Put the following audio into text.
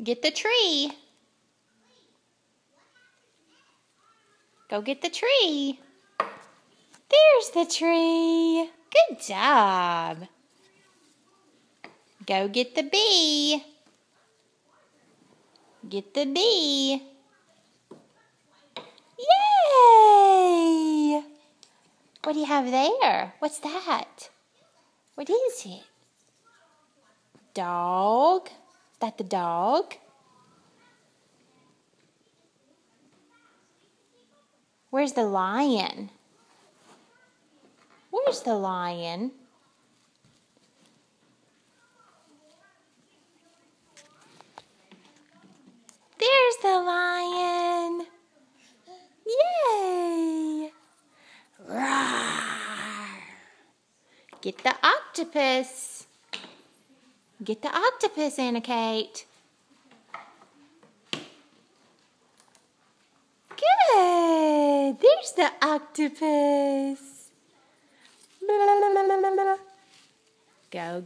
Get the tree. Go get the tree. There's the tree. Good job. Go get the bee. Get the bee. Yay! What do you have there? What's that? What is it? Dog? Is that the dog? Where's the lion? Where's the lion? There's the lion. Yay! Roar! Get the octopus. Get the octopus, Anna Kate. Good. There's the octopus. Go get